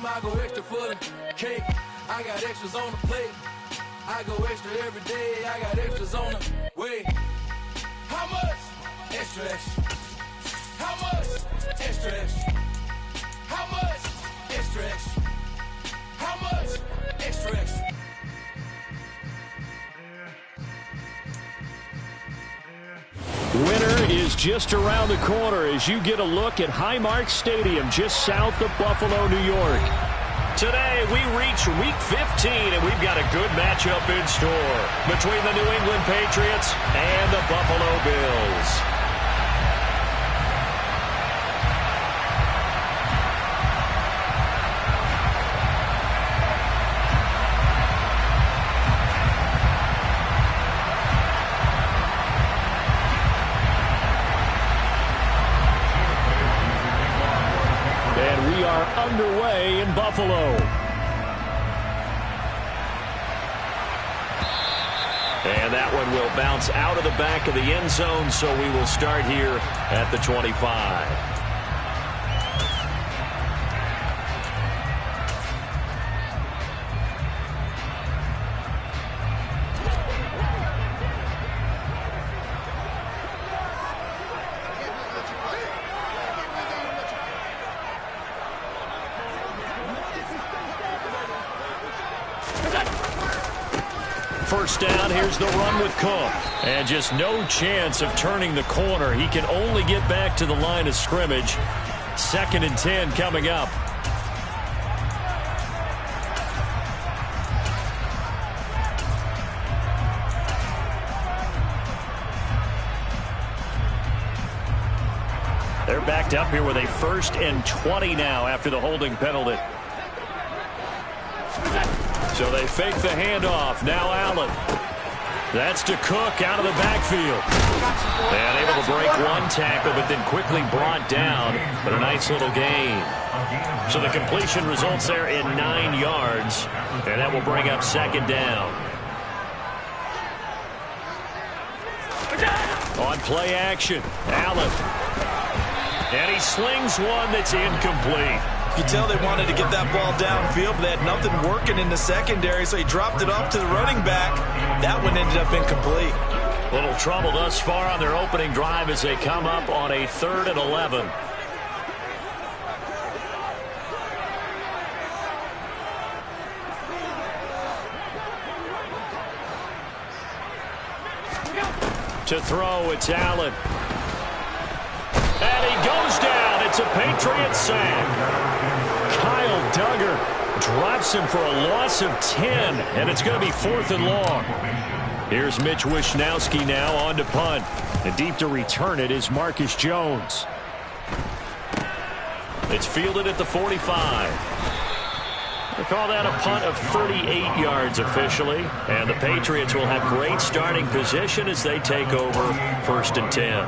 I go extra for the cake. I got extras on the plate. I go extra every day. I got extras on the way. How much? Extra, extra. How much? Extra, extra. How much? Extra, extra. How much? Extra, extra. Winter is just around the corner as you get a look at Highmark Stadium just south of Buffalo, New York. Today we reach Week 15 and we've got a good matchup in store between the New England Patriots and the Buffalo Bills. Underway in Buffalo. And that one will bounce out of the back of the end zone, so we will start here at the 25. First down, here's the run with Cook. And just no chance of turning the corner. He can only get back to the line of scrimmage. 2nd and 10 coming up. They're backed up here with a 1st and 20 now after the holding penalty. So they fake the handoff. Now Allen. That's to Cook out of the backfield. And able to break one tackle, but then quickly brought down. But a nice little gain. So the completion results there in 9 yards. And that will bring up 2nd down. On play action, Allen. And he slings one that's incomplete. You tell they wanted to get that ball downfield, but they had nothing working in the secondary, so he dropped it off to the running back. That one ended up incomplete. Little trouble thus far on their opening drive as they come up on a 3rd and 11. To throw, it's Allen. And he goes down. It's a Patriot sack. Kyle Duggar drops him for a loss of 10, and it's going to be 4th and long. Here's Mitch Wishnowsky now on to punt. And deep to return it is Marcus Jones. It's fielded at the 45. They call that a punt of 38 yards officially. And the Patriots will have great starting position as they take over 1st and 10.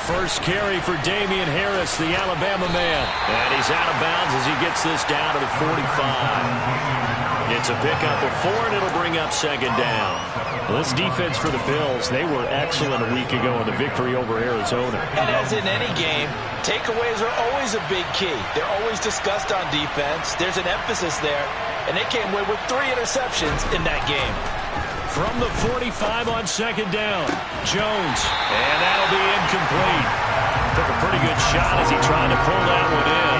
First carry for Damian Harris, the Alabama man. And he's out of bounds as he gets this down to the 45. It's a pickup of 4, and it'll bring up 2nd down. Well, this defense for the Bills, they were excellent a week ago in the victory over Arizona. And as in any game, takeaways are always a big key. They're always discussed on defense. There's an emphasis there, and they came away with 3 interceptions in that game. From the 45 on 2nd down, Jones, and that'll be incomplete. Took a pretty good shot as he tried to pull that one in.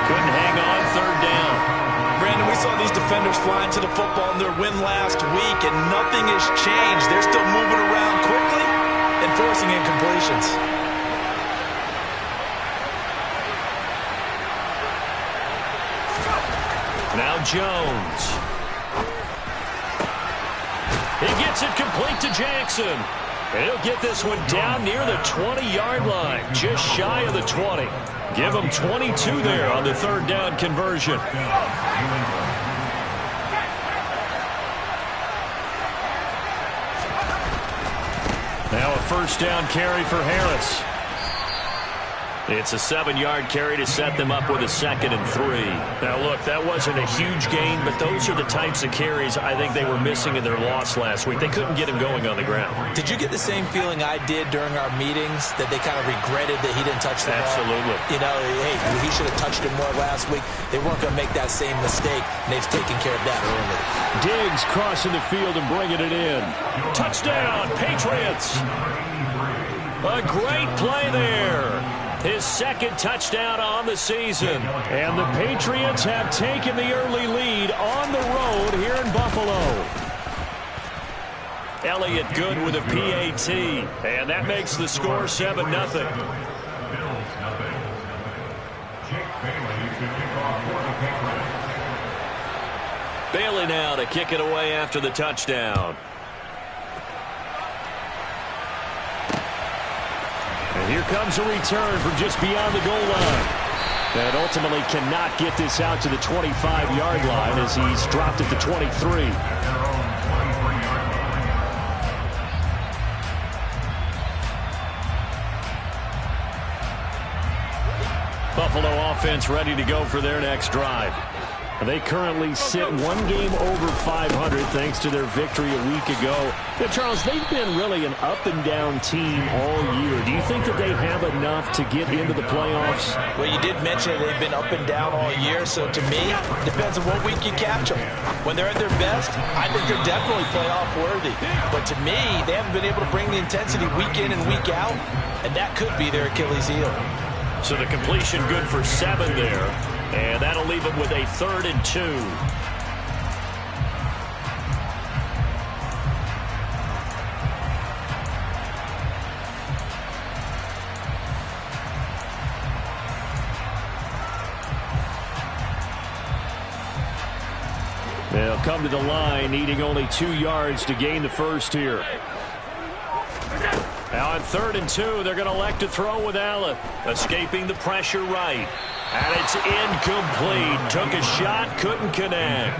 Couldn't hang on 3rd down. Brandon, we saw these defenders flying to the football in their win last week, and nothing has changed. They're still moving around quickly and forcing incompletions. Now Jones. He gets it complete to Jackson. And he'll get this one down near the 20-yard line, just shy of the 20. Give him 22 there on the 3rd down conversion. Now a 1st down carry for Harris. It's a 7-yard carry to set them up with a 2nd and 3. Now, look, that wasn't a huge gain, but those are the types of carries I think they were missing in their loss last week. They couldn't get him going on the ground. Did you get the same feeling I did during our meetings, that they kind of regretted that he didn't touch the ball? Absolutely. You know, hey, he should have touched it more last week. They weren't going to make that same mistake, and they've taken care of that early. Diggs crossing the field and bringing it in. Touchdown, Patriots! A great play there. His 2nd touchdown on the season. And the Patriots have taken the early lead on the road here in Buffalo. Elliott good with a PAT. And that makes the score 7-0. Bailey now to kick it away after the touchdown. And here comes a return from just beyond the goal line. And ultimately cannot get this out to the 25-yard line as he's dropped at the 23. Buffalo offense ready to go for their next drive. They currently sit 1 game over 500 thanks to their victory a week ago. Now, Charles, they've been really an up-and-down team all year. Do you think that they have enough to get into the playoffs? Well, you did mention they've been up and down all year, so to me, it depends on what week you catch them. When they're at their best, I think they're definitely playoff worthy. But to me, they haven't been able to bring the intensity week in and week out, and that could be their Achilles heel. So the completion good for 7 there. And that'll leave it with a 3rd and 2. They'll come to the line, needing only 2 yards to gain the first here. Now on 3rd and 2, they're going to elect to throw with Allen. Escaping the pressure right. And it's incomplete. Took a shot, couldn't connect.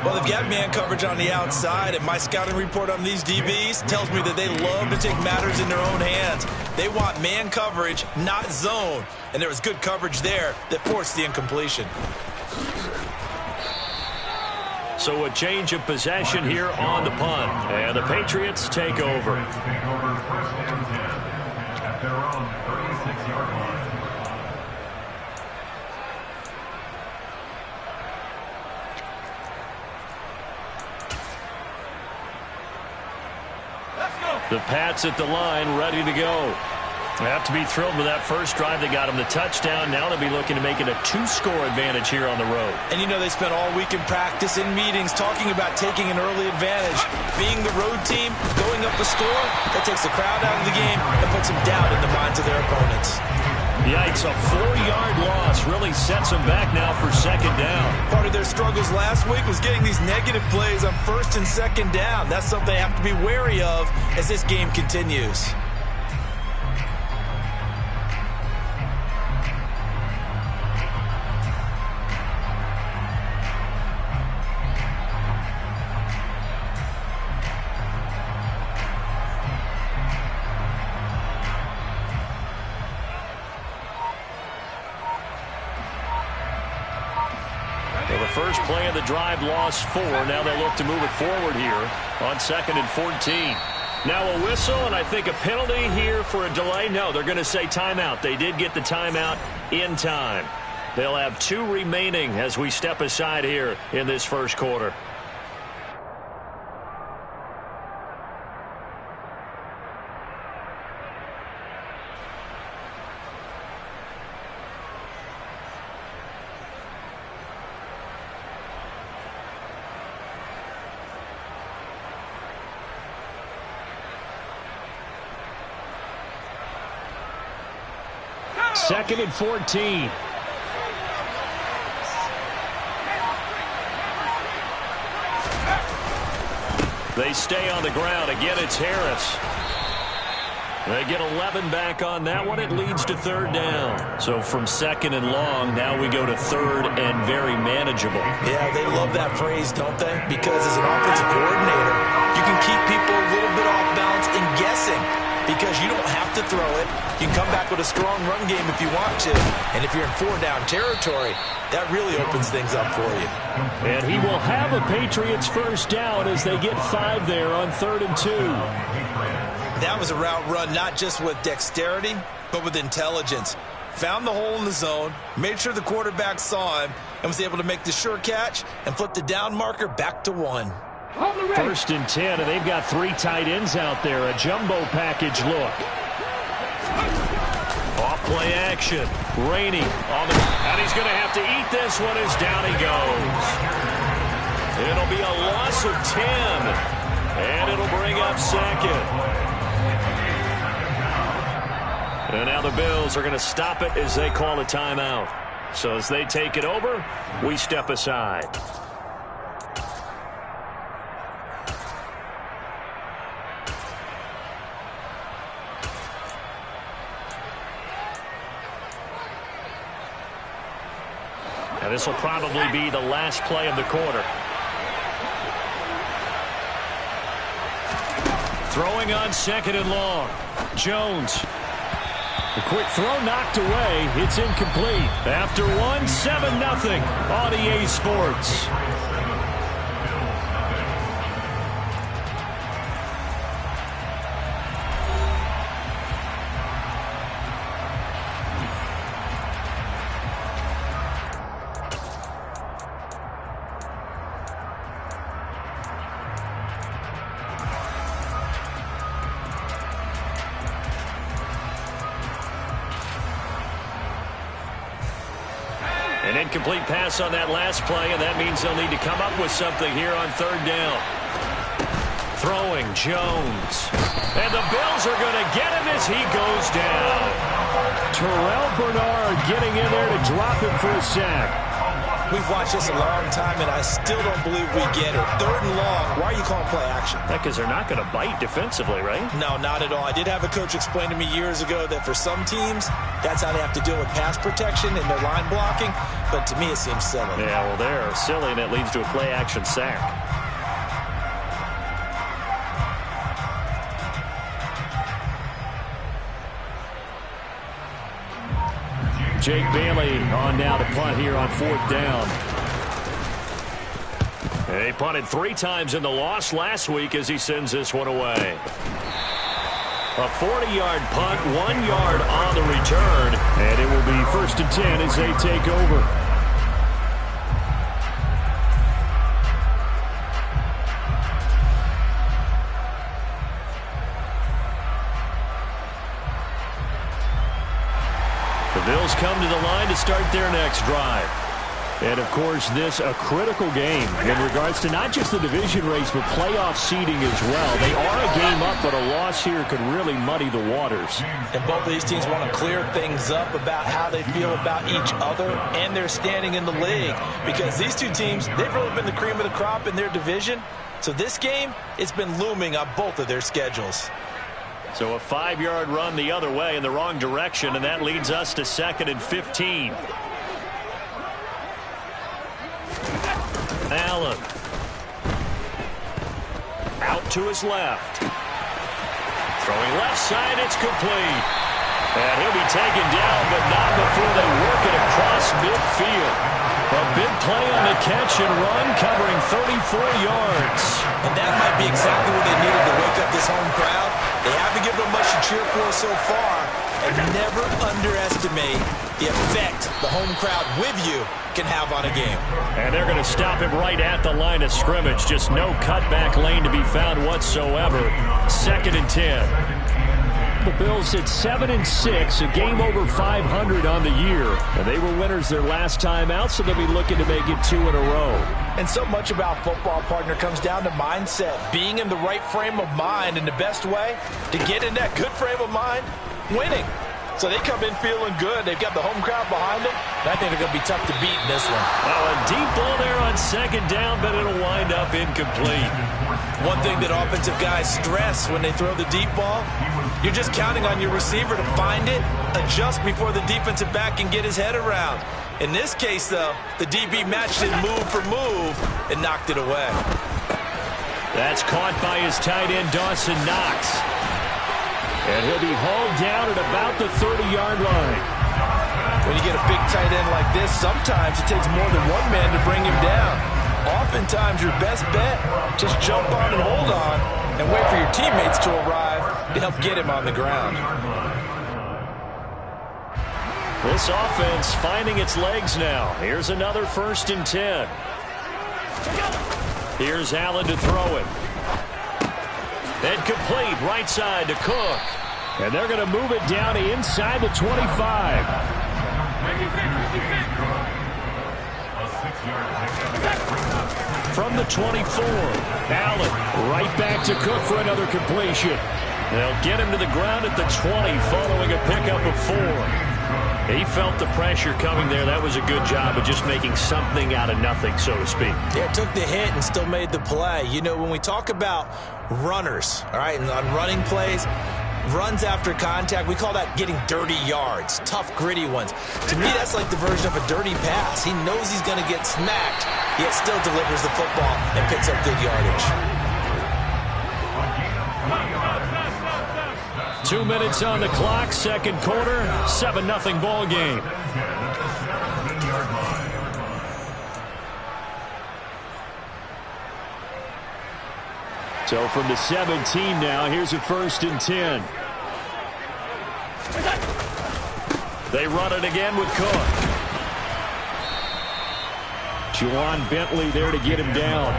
Well, they've got man coverage on the outside, and my scouting report on these DBs tells me that they love to take matters in their own hands. They want man coverage, not zone. And there was good coverage there that forced the incompletion. So a change of possession here on the punt. And the Patriots take over. At their own 36-yard line. The Pats at the line, ready to go. They have to be thrilled with that first drive. They got them the touchdown. Now they'll be looking to make it a 2-score advantage here on the road. And you know they spent all week in practice, in meetings, talking about taking an early advantage. Being the road team, going up the score, that takes the crowd out of the game and puts some doubt in the minds of their opponents. Yikes, a 4-yard loss really sets them back now for 2nd down. Part of their struggles last week was getting these negative plays on 1st and 2nd down. That's something they have to be wary of as this game continues. First play of the drive, lost 4. Now they'll look to move it forward here on 2nd and 14. Now a whistle, and I think a penalty here for a delay. No, they're going to say timeout. They did get the timeout in time. They'll have 2 remaining as we step aside here in this first quarter. Second and 14. They stay on the ground. Again, it's Harris. They get 11 back on that one. It leads to 3rd down. So from 2nd and long, now we go to 3rd and very manageable. Yeah, they love that phrase, don't they? Because as an offensive coordinator, you can keep people a little bit off balance and guessing. because you don't have to throw it. You can come back with a strong run game if you want to. And if you're in 4-down territory, that really opens things up for you. And he will have a Patriots first down as they get 5 there on 3rd and 2. That was a route run not just with dexterity, but with intelligence. Found the hole in the zone, made sure the quarterback saw him, and was able to make the sure catch and flip the down marker back to 1. 1st and 10, and they've got 3 tight ends out there. A jumbo package look. Off play action. Rainey on the, and he's going to have to eat this one as down he goes. It'll be a loss of 10, and it'll bring up 2nd. And now the Bills are going to stop it as they call a timeout. So as they take it over, we step aside. And this will probably be the last play of the quarter. Throwing on 2nd and long. Jones. The quick throw knocked away. It's incomplete. After 1, 7-0 on EA Sports. An incomplete pass on that last play, and that means they'll need to come up with something here on 3rd down. Throwing Jones. And the Bills are going to get him as he goes down. Terrell Bernard getting in there to drop him for a sack. We've watched this a long time, and I still don't believe we get it. 3rd and long. Why are you calling play action? Because they're not going to bite defensively, right? No, not at all. I did have a coach explain to me years ago that for some teams, that's how they have to deal with pass protection and their line blocking. But to me, it seems silly. Yeah, well, they're silly, and it leads to a play action sack. Jake Bailey on now to punt here on 4th down. They punted 3 times in the loss last week as he sends this one away. A 40-yard punt, 1 yard on the return, and it will be 1st and 10 as they take over. The Bills come to the line to start their next drive. And, of course, this a critical game in regards to not just the division race, but playoff seeding as well. They are a game up, but a loss here could really muddy the waters. And both of these teams want to clear things up about how they feel about each other and their standing in the league. Because these two teams, they've really been the cream of the crop in their division. So this game, it's been looming on both of their schedules. So a 5-yard run the other way in the wrong direction, and that leads us to 2nd and 15. Allen. Out to his left. Throwing left side, it's complete. And he'll be taken down, but not before they work it across midfield. A big play on the catch and run, covering 34 yards. And that might be exactly what they needed to wake up this home crowd. They haven't given them much to cheer for so far. And never underestimate the effect the home crowd with you can have on a game. And they're going to stop him right at the line of scrimmage. Just no cutback lane to be found whatsoever. 2nd and 10. The Bills at 7-6, a game over 500 on the year. And they were winners their last time out, so they'll be looking to make it 2 in a row. And so much about football, partner, comes down to mindset. Being in the right frame of mind, and the best way to get in that good frame of mind, winning. So they come in feeling good. They've got the home crowd behind them. And I think they're going to be tough to beat in this one. Oh, a deep ball there on 2nd down, but it'll wind up incomplete. One thing that offensive guys stress when they throw the deep ball, you're just counting on your receiver to find it, adjust before the defensive back can get his head around. In this case, though, the DB matched it move for move and knocked it away. That's caught by his tight end, Dawson Knox. And he'll be hauled down at about the 30-yard line. When you get a big tight end like this, sometimes it takes more than one man to bring him down. Oftentimes, your best bet, just jump on and hold on and wait for your teammates to arrive to help get him on the ground. This offense finding its legs now. Here's another 1st and 10. Here's Allen to throw it. And complete right side to Cook. And they're going to move it down to inside the 25. From the 24, Allen right back to Cook for another completion. They'll get him to the ground at the 20 following a pickup of 4. He felt the pressure coming there. That was a good job of just making something out of nothing, so to speak. Yeah, took the hit and still made the play. You know, when we talk about runners, all right, and on running plays, runs after contact, we call that getting dirty yards, tough, gritty ones. To me, that's like the version of a dirty pass. He knows he's going to get smacked, yet still delivers the football and picks up good yardage. 2 minutes on the clock, 2nd quarter, 7-0 ball game. So from the 17 now, here's a 1st and 10. They run it again with Cook. Juwan Bentley there to get him down.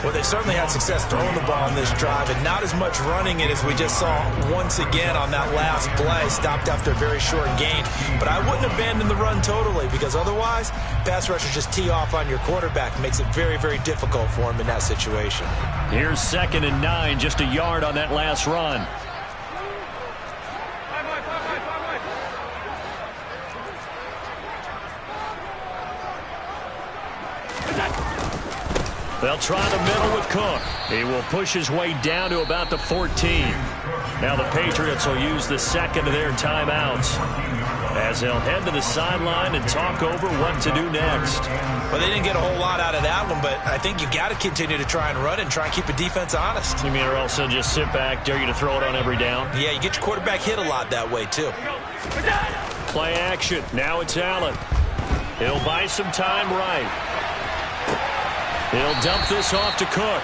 Well, they certainly had success throwing the ball on this drive, and not as much running it as we just saw once again on that last play. Stopped after a very short gain. But I wouldn't abandon the run totally, because otherwise, pass rushers just tee off on your quarterback. Makes it very, very difficult for him in that situation. Here's 2nd and 9, just a yard on that last run. They'll try the middle with Cook. He will push his way down to about the 14. Now the Patriots will use the 2nd of their timeouts as they'll head to the sideline and talk over what to do next. Well, they didn't get a whole lot out of that one, but I think you got to continue to try and run it and try and keep the defense honest. You mean or else they'll just sit back, dare you to throw it on every down? Yeah, you get your quarterback hit a lot that way, too. Play action. Now it's Allen. He'll buy some time right. He'll dump this off to Cook.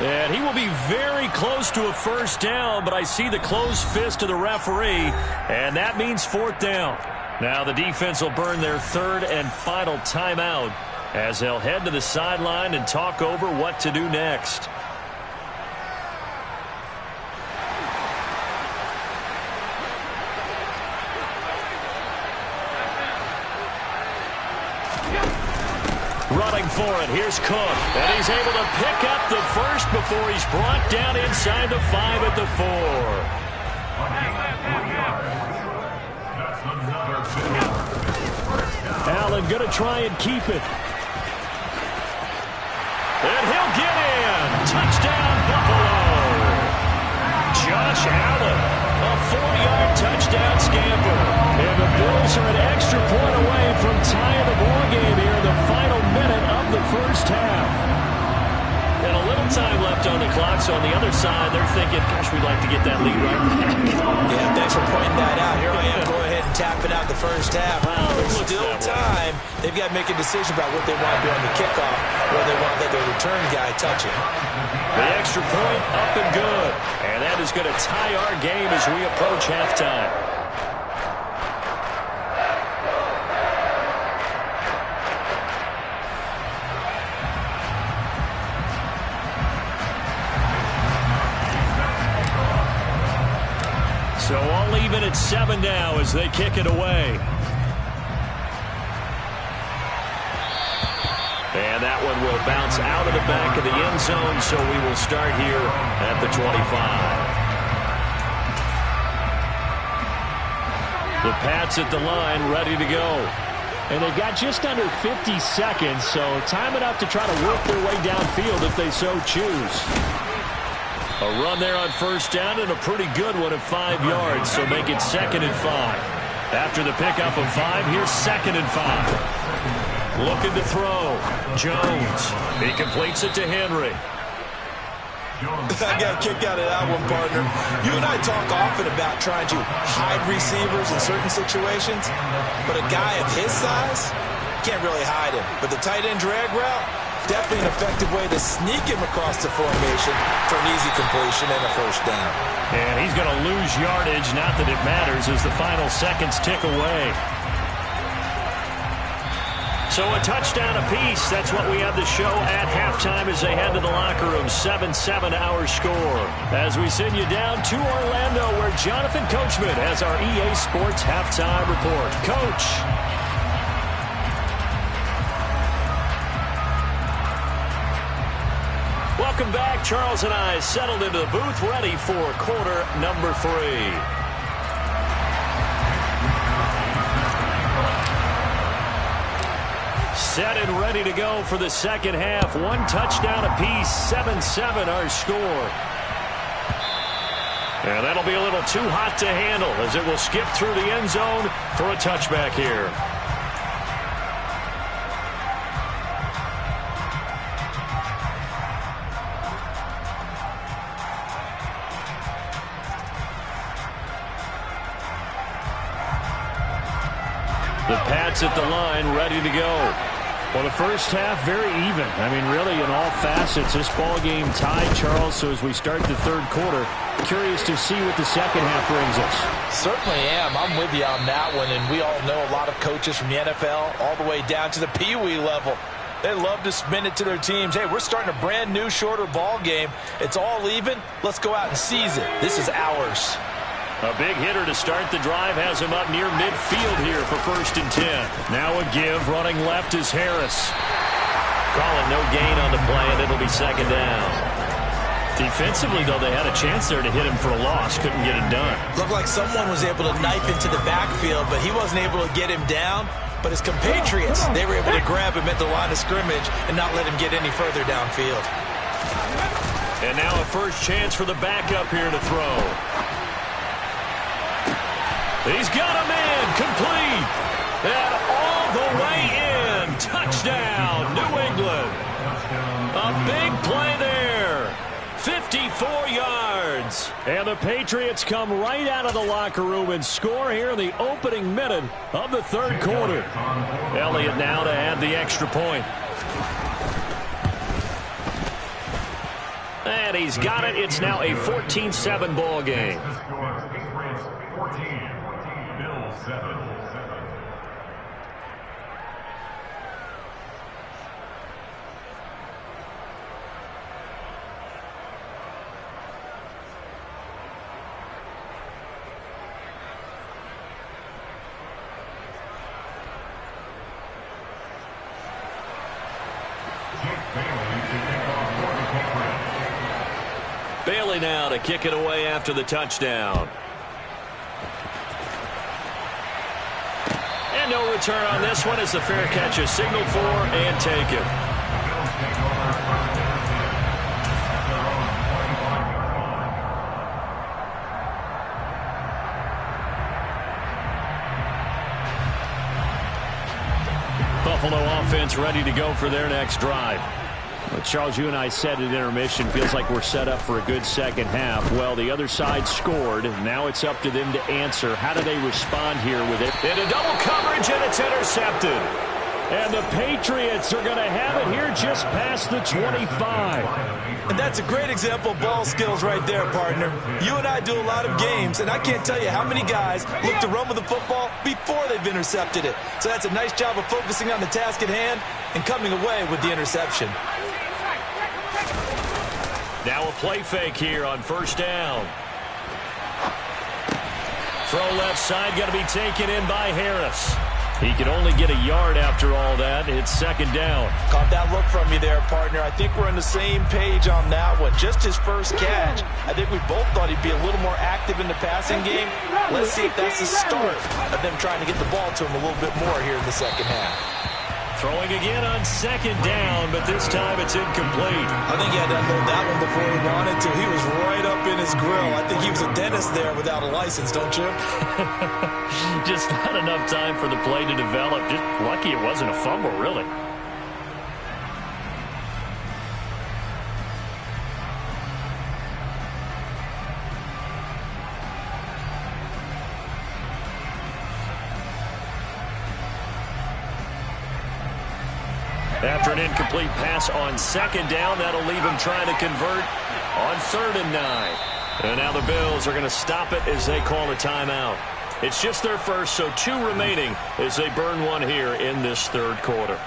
And he will be very close to a 1st down, but I see the closed fist of the referee, and that means 4th down. Now the defense will burn their 3rd and final timeout as they'll head to the sideline and talk over what to do next. Running for it, here's Cook, and he's able to pick up the 1st before he's brought down inside the 5 at the 4. Allen going to try and keep it. And he'll get in. Touchdown, Buffalo. Josh Allen, a 40-yard touchdown scamper. And the Bills are an extra point away from tying the ball game here in the final minute of the 1st half. And a little time left on the clock, so on the other side, they're thinking, gosh, we'd like to get that lead right back. Yeah, thanks for pointing that out. Here I am, go ahead and tapping out the 1st half. Well, there's still time. They've got to make a decision about what they want to do on the kickoff, whether they want to let their return guy touch it. The extra point up and good. And that is going to tie our game as we approach halftime. So all even at 7 now as they kick it away. And that one will bounce out of the back of the end zone, so we will start here at the 25. The Pats at the line, ready to go. And they've got just under 50 seconds, so time enough to try to work their way downfield if they so choose. A run there on 1st down and a pretty good one at 5 yards, so make it 2nd and 5. After the pickup of 5, here's 2nd and 5. Looking to throw. Jones. He completes it to Henry. I got a kick out of that one, partner. You and I talk often about trying to hide receivers in certain situations, but a guy of his size can't really hide him. But the tight end drag route, definitely an effective way to sneak him across the formation for an easy completion and a first down. And he's going to lose yardage, not that it matters, as the final seconds tick away. So a touchdown apiece. That's what we have to show at halftime as they head to the locker room. 7-7 our score. As we send you down to Orlando, where Jonathan Coachman has our EA Sports halftime report. Coach. Welcome back. Charles and I settled into the booth, ready for quarter number 3. Set and ready to go for the second half. One touchdown apiece, 7-7 our score. And that'll be a little too hot to handle as it will skip through the end zone for a touchback here. The Pats at the line, ready to go. Well, the first half, very even. I mean, really, in all facets, this ball game tied, Charles. So as we start the third quarter, curious to see what the second half brings us. Certainly am. I'm with you on that one. And we all know a lot of coaches from the NFL all the way down to the Pee Wee level. They love to spin it to their teams. Hey, we're starting a brand new, shorter ball game. It's all even. Let's go out and seize it. This is ours. A big hitter to start the drive has him up near midfield here for 1st and 10. Now a give, running left is Harris. Calling no gain on the play, and it'll be second down. Defensively, though, they had a chance there to hit him for a loss. Couldn't get it done. Looked like someone was able to knife into the backfield, but he wasn't able to get him down. But his compatriots, they were able to grab him at the line of scrimmage and not let him get any further downfield. And now a first chance for the backup here to throw. He's got a man, complete, and all the way in. Touchdown, New England. A big play there, 54 yards. And the Patriots come right out of the locker room and score here in the opening minute of the third quarter. Elliott now to add the extra point. And he's got it. It's now a 14-7 ball game. Bailey now to kick it away after the touchdown. And no return on this one as the fair catch is signaled for and taken. Buffalo offense ready to go for their next drive. Well, Charles, you and I said at intermission, feels like we're set up for a good second half. Well, the other side scored. Now it's up to them to answer. How do they respond here with it? Into double coverage, and it's intercepted. And the Patriots are going to have it here just past the 25. And that's a great example of ball skills right there, partner. You and I do a lot of games, and I can't tell you how many guys look to run with the football before they've intercepted it. So that's a nice job of focusing on the task at hand and coming away with the interception. Now a play fake here on first down. Throw left side, got to be taken in by Harris. He can only get a yard after all that. It's second down. Caught that look from you there, partner. I think we're on the same page on that one. Just his first catch. I think we both thought he'd be a little more active in the passing game. Let's see if that's the start of them trying to get the ball to him a little bit more here in the second half. Throwing again on second down, but this time it's incomplete. I think he had to unload that one before he wanted to. He was right up in his grill. I think he was a dentist there without a license, don't you? Just not enough time for the play to develop. Just lucky it wasn't a fumble, really. After an incomplete pass on second down, that'll leave him trying to convert on 3rd and 9. And now the Bills are going to stop it as they call a timeout. It's just their first, so 2 remaining as they burn one here in this 3rd quarter.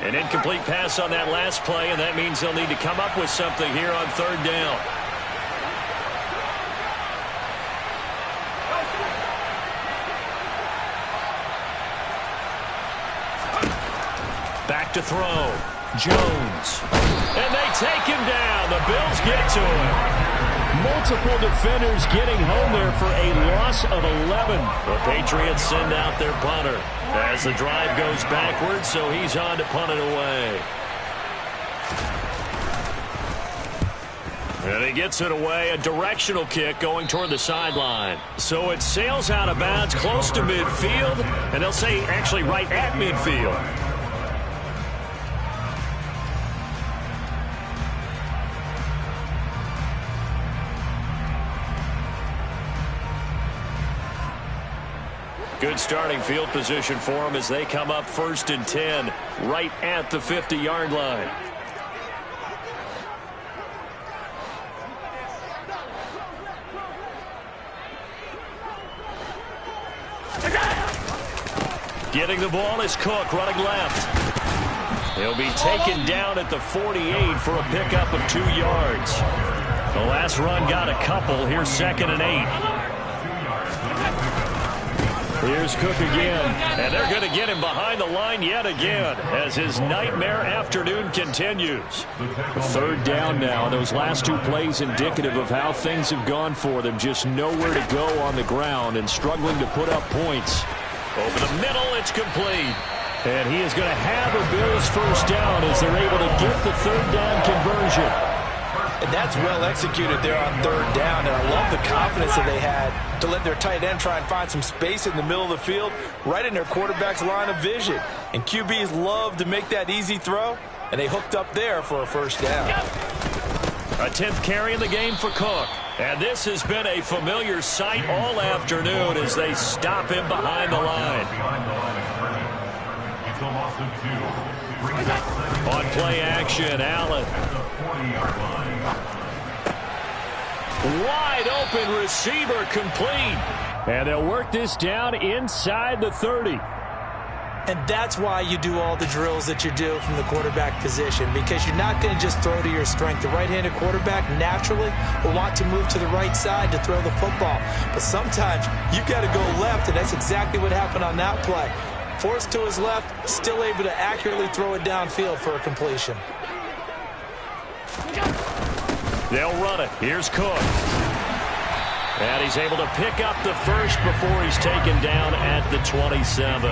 An incomplete pass on that last play, and that means they'll need to come up with something here on 3rd down. Back to throw. Jones. And they take him down. The Bills get to him. Multiple defenders getting home there for a loss of 11. The Patriots send out their punter as the drive goes backwards, so he's on to punt it away. And he gets it away, a directional kick going toward the sideline. So it sails out of bounds close to midfield, and they'll say actually right at midfield. Good starting field position for them as they come up 1st and 10 right at the 50-yard line. Getting the ball is Cook running left. He'll be taken down at the 48 for a pickup of 2 yards. The last run got a couple. Here's 2nd and 8. Here's Cook again, and they're going to get him behind the line yet again as his nightmare afternoon continues. 3rd down now. Those last 2 plays indicative of how things have gone for them. Just nowhere to go on the ground and struggling to put up points. Over the middle, it's complete. And he is going to have a Bills 1st down as they're able to get the 3rd down conversion. And that's well executed there on 3rd down. And I love the confidence that they had to let their tight end try and find some space in the middle of the field, right in their quarterback's line of vision. And QBs love to make that easy throw, and they hooked up there for a 1st down. A 10th carry in the game for Cook. And this has been a familiar sight all afternoon as they stop him behind the line. On play action, Allen. Wide open receiver complete. And they'll work this down inside the 30. And that's why you do all the drills that you do from the quarterback position, because you're not going to just throw to your strength. The right-handed quarterback naturally will want to move to the right side to throw the football. But sometimes you've got to go left, and that's exactly what happened on that play. Forced to his left, still able to accurately throw it downfield for a completion. They'll run it. Here's Cook. And he's able to pick up the 1st before he's taken down at the 27.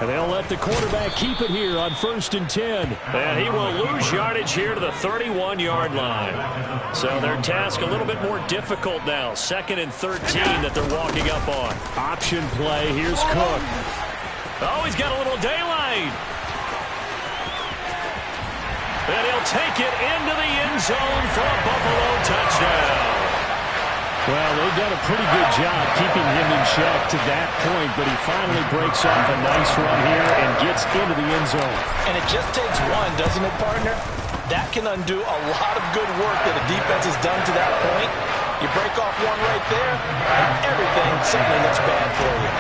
And they'll let the quarterback keep it here on 1st and 10. And he will lose yardage here to the 31-yard line. So their task a little bit more difficult now. 2nd and 13 that they're walking up on. Option play. Here's Cook. Oh, he's got a little daylight. And he'll take it into the end zone for a Buffalo touchdown. Well, they've done a pretty good job keeping him in check to that point, but he finally breaks off a nice run here and gets into the end zone. And it just takes one, doesn't it, partner? That can undo a lot of good work that a defense has done to that point. You break off one right there, and everything suddenly looks bad for you.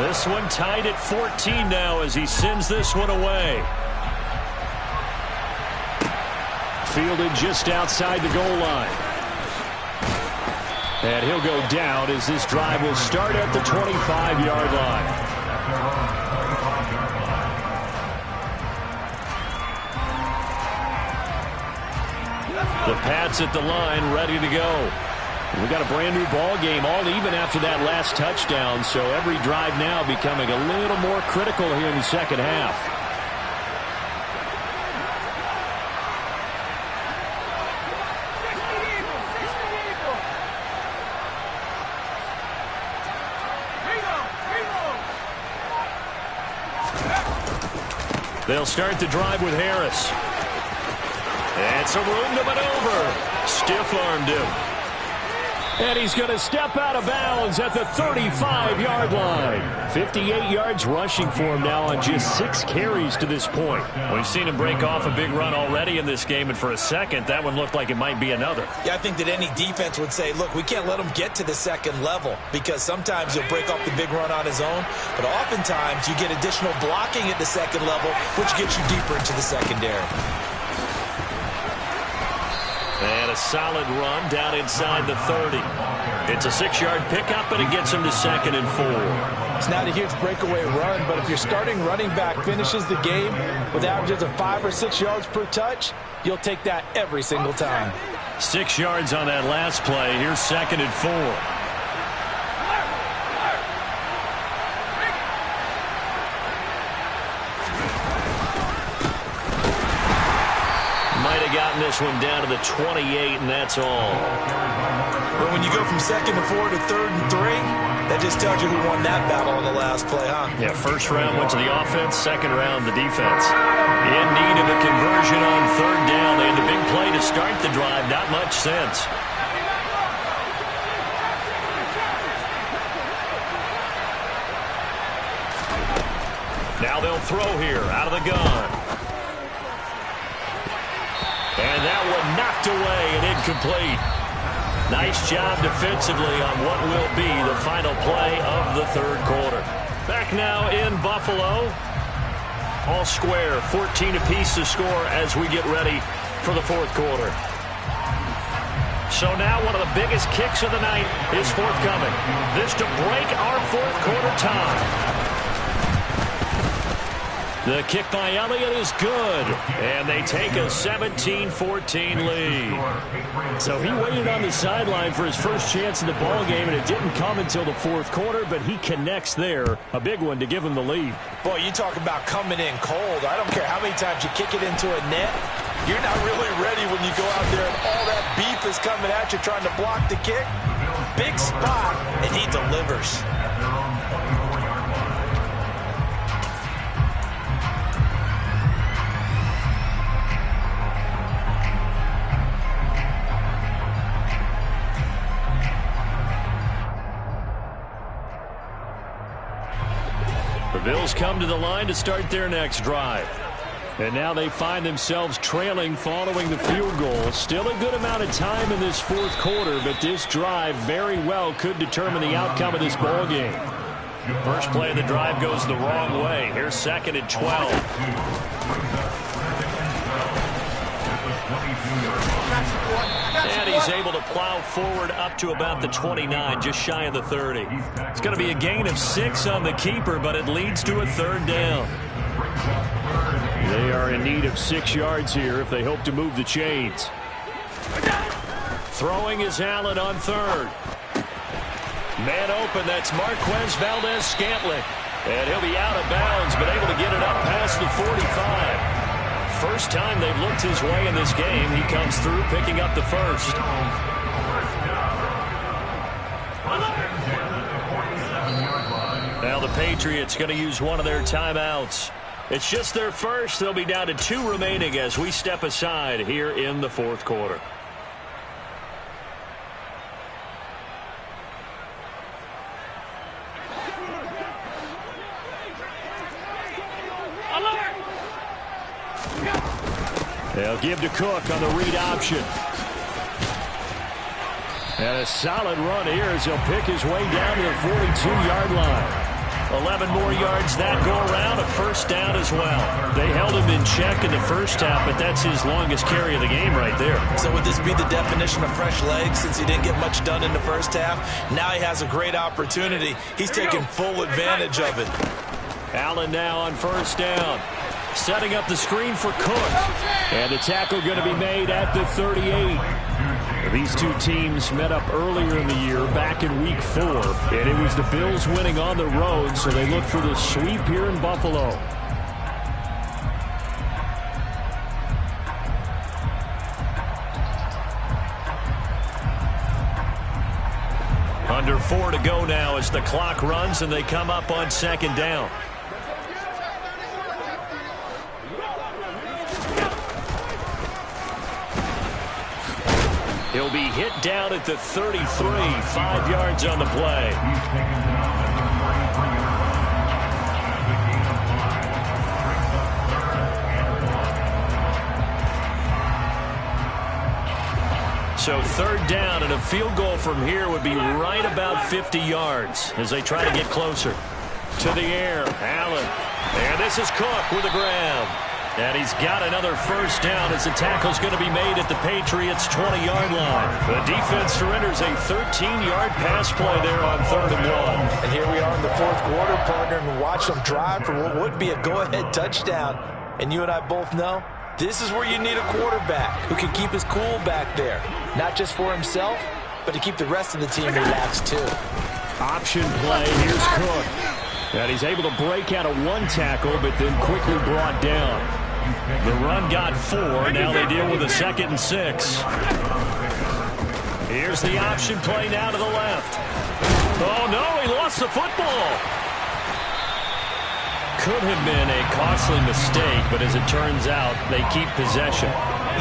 This one tied at 14 now as he sends this one away. Fielded just outside the goal line. And he'll go down as this drive will start at the 25-yard line. The Pats at the line, ready to go. We got a brand new ball game, all even after that last touchdown, so every drive now becoming a little more critical here in the second half. They'll start the drive with Harris. And some room to maneuver. Stiff-armed him. And he's going to step out of bounds at the 35-yard line. 58 yards rushing for him now on just 6 carries to this point. We've seen him break off a big run already in this game, and for a second, that one looked like it might be another. Yeah, I think that any defense would say, look, we can't let him get to the second level because sometimes he'll break off the big run on his own, but oftentimes you get additional blocking at the second level, which gets you deeper into the secondary. And a solid run down inside the 30. It's a 6-yard pickup, and it gets him to 2nd and 4. It's not a huge breakaway run, but if your starting running back finishes the game with averages of 5 or 6 yards per touch, you'll take that every single time. 6 yards on that last play. Here's 2nd and 4. Gotten this one down to the 28, and that's all. But when you go from 2nd and 4 to 3rd and 3, that just tells you who won that battle on the last play, huh? Yeah, first round went to the offense, second round the defense. In need of a conversion on 3rd down. They had the big play to start the drive, not much sense. Now they'll throw here, out of the gun. And that one knocked away and incomplete. Nice job defensively on what will be the final play of the 3rd quarter. Back now in Buffalo. All square, 14 apiece to score as we get ready for the 4th quarter. So now one of the biggest kicks of the night is forthcoming. This to break our 4th quarter tie. The kick by Elliott is good, and they take a 17-14 lead. So he waited on the sideline for his first chance in the ballgame, and it didn't come until the 4th quarter, but he connects there. A big one to give him the lead. Boy, you talk about coming in cold. I don't care how many times you kick it into a net. You're not really ready when you go out there and all that beef is coming at you trying to block the kick. Big spot, and he delivers. The Bills come to the line to start their next drive. And now they find themselves trailing following the field goal. Still a good amount of time in this 4th quarter, but this drive very well could determine the outcome of this ball game. First play of the drive goes the wrong way. Here's 2nd and 12. And he's able to plow forward up to about the 29, just shy of the 30. It's going to be a gain of 6 on the keeper, but it leads to a 3rd down. They are in need of 6 yards here if they hope to move the chains. Throwing is Allen on 3rd. Man open, that's Marquez Valdez-Scantling. And he'll be out of bounds, but able to get it up past the 45. First time they've looked his way in this game. He comes through picking up the first. Now the Patriots going to use one of their timeouts. It's just their first. They'll be down to 2 remaining as we step aside here in the 4th quarter. They'll give to Cook on the read option. And a solid run here as he'll pick his way down to the 42-yard line. 11 more yards that go around, a first down as well. They held him in check in the first half, but that's his longest carry of the game right there. So would this be the definition of fresh legs since he didn't get much done in the first half? Now he has a great opportunity. He's taking full advantage of it. Allen now on first down. Setting up the screen for Cook. And the tackle going to be made at the 38. These two teams met up earlier in the year, back in Week 4. And it was the Bills winning on the road, so they look for the sweep here in Buffalo. Under 4 to go now as the clock runs and they come up on second down. He'll be hit down at the 33, 5 yards on the play. So third down, and a field goal from here would be right about 50 yards as they try to get closer. To the air, Allen. And this is Cook with a grab. And he's got another first down as the tackle's going to be made at the Patriots' 20-yard line. The defense surrenders a 13-yard pass play there on 3rd and 1. And here we are in the 4th quarter, partner, and watch them drive for what would be a go-ahead touchdown. And you and I both know this is where you need a quarterback who can keep his cool back there. Not just for himself, but to keep the rest of the team relaxed too. Option play, here's Cook. And he's able to break out of 1 tackle, but then quickly brought down. The run got 4. Now they deal with a 2nd and 6. Here's the option play now to the left. Oh, no, he lost the football. Could have been a costly mistake, but as it turns out, they keep possession.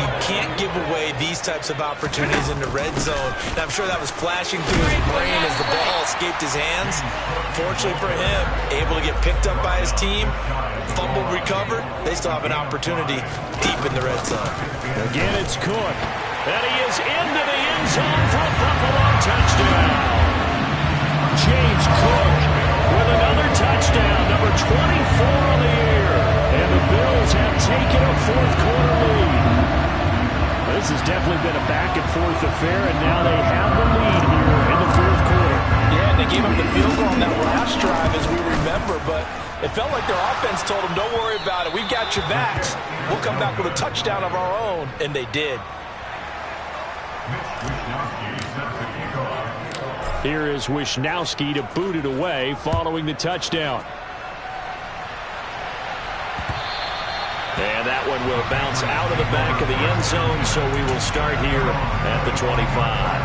You can't give away these types of opportunities in the red zone. And I'm sure that was flashing through his brain as the ball escaped his hands. Fortunately for him, able to get picked up by his team, fumble recovered. They still have an opportunity deep in the red zone. Again, it's Cook. And he is into the end zone for a Buffalo touchdown. James Cook with another touchdown, number 24 on the year. And the Bills have taken a 4th quarter lead. This has definitely been a back-and-forth affair, and now they have the lead here in the 4th quarter. Yeah, and they gave up the field goal on that last drive, as we remember, but it felt like their offense told them, don't worry about it. We've got your backs. We'll come back with a touchdown of our own, and they did. Here is Wisnowski to boot it away following the touchdown. And that one will bounce out of the back of the end zone, so we will start here at the 25.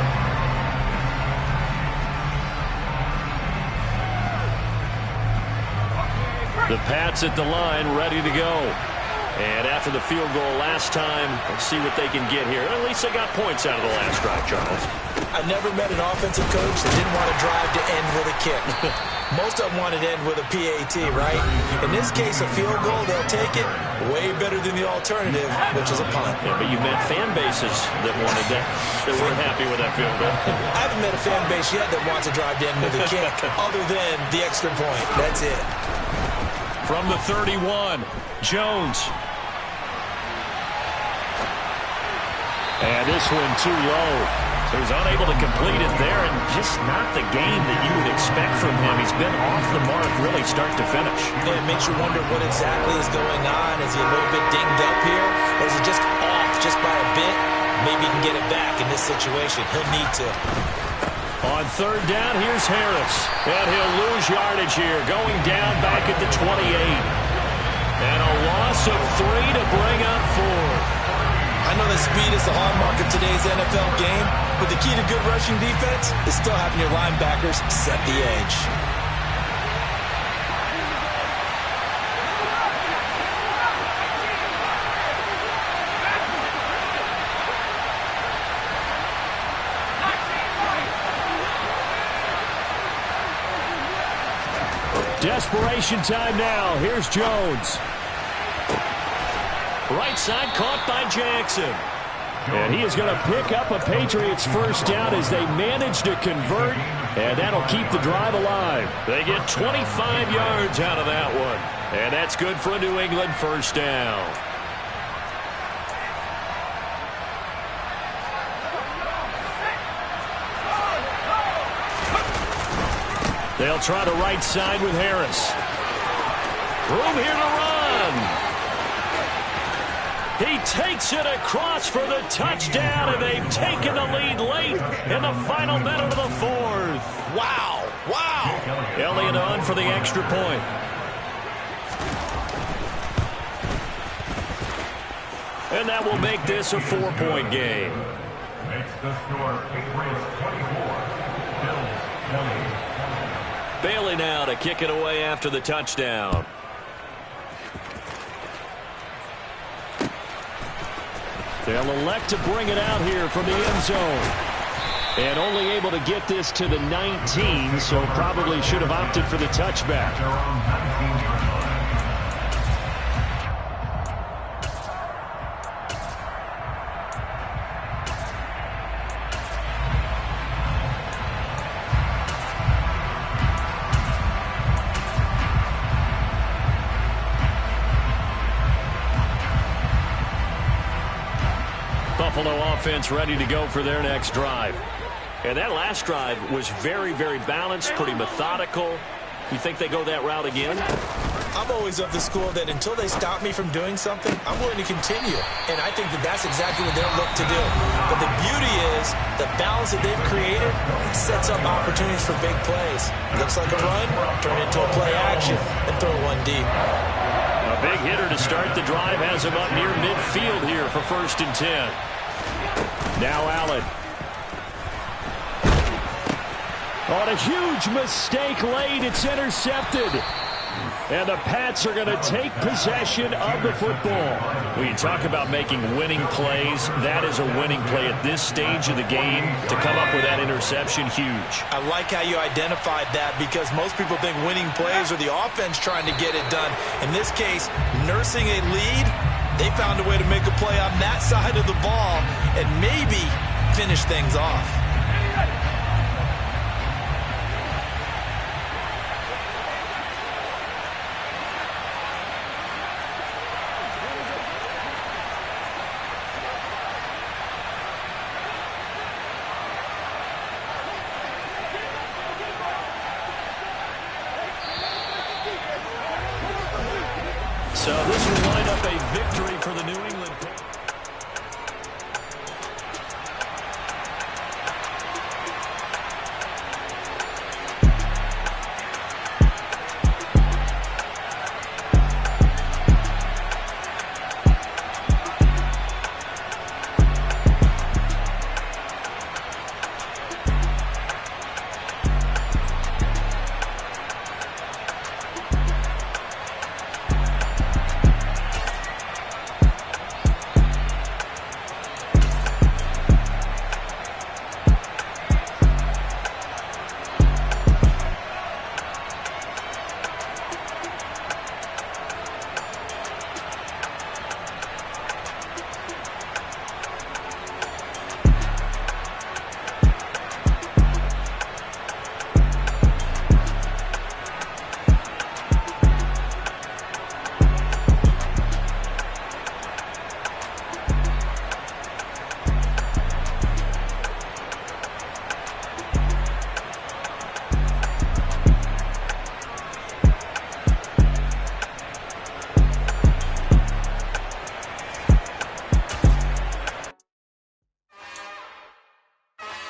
The Pats at the line, ready to go. And after the field goal last time, let's see what they can get here. At least they got points out of the last drive, Charles. I never met an offensive coach that didn't want to drive to end with a kick. Most of them wanted to end with a PAT, right? In this case, a field goal, they'll take it. Way better than the alternative, which is a punt. Yeah, but you met fan bases that wanted that, that weren't happy with that field goal. I haven't met a fan base yet that wants to drive to end with a kick, other than the extra point. That's it. From the 31, Jones. And this one too low. So he's unable to complete it there, and just not the game that you would expect from him. He's been off the mark really start to finish. Yeah, it makes you wonder what exactly is going on. Is he a little bit dinged up here, or is he just off just by a bit? Maybe he can get it back in this situation. He'll need to. On 3rd down, here's Harris. And he'll lose yardage here, going down back at the 28. And a loss of 3 to bring up 4. I know that speed is the hallmark of today's NFL game, but the key to good rushing defense is still having your linebackers set the edge. Desperation time now. Here's Jones. Right side caught by Jackson. And he is going to pick up a Patriots first down as they manage to convert. And that'll keep the drive alive. They get 25 yards out of that one. And that's good for a New England first down. They'll try the right side with Harris. Room here to run. He takes it across for the touchdown, and they've taken the lead late in the final minute of the 4th. Wow, wow. Elliott on for the extra point. And that will make this a 4-point game. Makes the score Patriots 24, Bills 20. Bailey now to kick it away after the touchdown. They'll elect to bring it out here from the end zone. And only able to get this to the 19, so probably should have opted for the touchback. Buffalo offense ready to go for their next drive. And that last drive was very, very balanced, pretty methodical. You think they go that route again? I'm always of the school that until they stop me from doing something, I'm willing to continue. And I think that that's exactly what they'll look to do. But the beauty is the balance that they've created sets up opportunities for big plays. Looks like a run, turn into a play action, and throw one deep. A big hitter to start the drive has him up near midfield here for 1st and 10. Now Allen. On a huge mistake late, it's intercepted. And the Pats are going to take possession of the football. When you talk about making winning plays, that is a winning play at this stage of the game. To come up with that interception, huge. I like how you identified that because most people think winning plays are the offense trying to get it done. In this case, nursing a lead, they found a way to make a play on that side of the ball and maybe finish things off. So this will wind up a victory for the New England Patriots.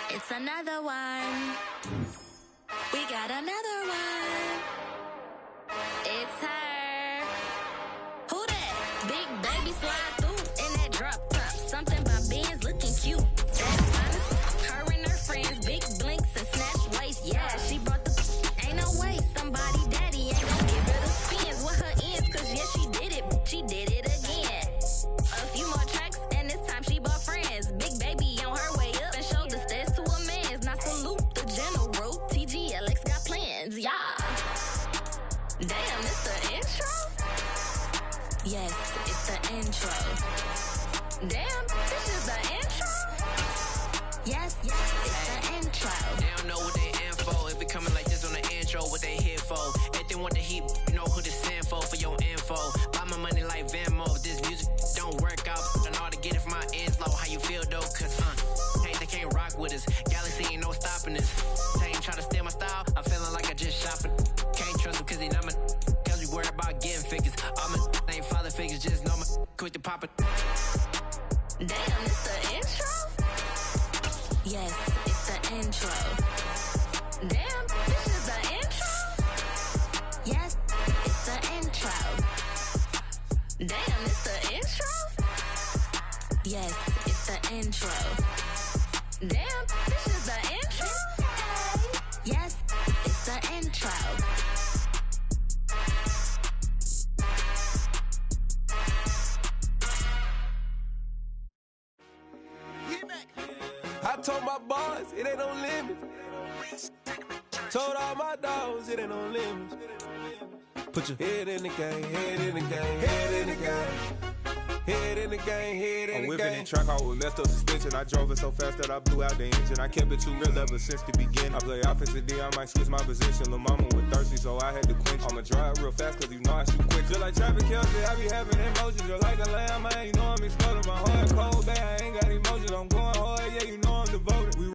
It's another one. We got another one. It's her. Who that? Big baby slide through in that drop top. Something by Benz looking cute. That's honest. Her and her friends, big blinks and snatch waist. Yeah, she brought the ain't no way. Somebody daddy ain't gonna get rid of spins with her ends. Cause yeah, she did it. She did it again. A few more tracks and this time she bought friends. Big baby on her way up and showed the stairs to a man's. Now salute the general. TGLX got plans. Yeah. Damn, it's the intro? Yes, it's the intro. Damn, this is the intro? Yes, it's the intro. They don't know what they in for. If we coming like this on the intro, what they here for? If they want the heat, you know who to send for your info. Buy my money like Venmo. If this music don't work out, I know how to get it from my ends low. How you feel though? Cause hey, they can't rock with us. Galaxy ain't no stopping us. They ain't trying to steal my style. I'm feeling like I just shopping. Can't trust them cause they not my. Cause we worried about getting figures. All my ain't father figures, just know my quick to pop it. Damn, it's the intro? Yes, it's the intro. Damn, this is the intro? Yes, it's the intro. Damn, it's the intro? Yes, it's the intro. Damn, this is the intro? Yes, it's the intro. bars, it ain't no limits. Told all my dogs, it ain't no limits. Put your head in the game, head in the game, head in the game. Head in the game, head in the game. I'm whipping in track out with messed up suspension. I drove it so fast that I blew out the engine. I kept it too real ever since the beginning. I play offensive D, I might switch my position. Lil' mama was thirsty, so I had to quench. I'ma drive real fast, cause you know I shoot quick. Just like Travis Kelce, I be having emotions. Just like a lamb, man, you know I'm exploding. My heart cold, bad, I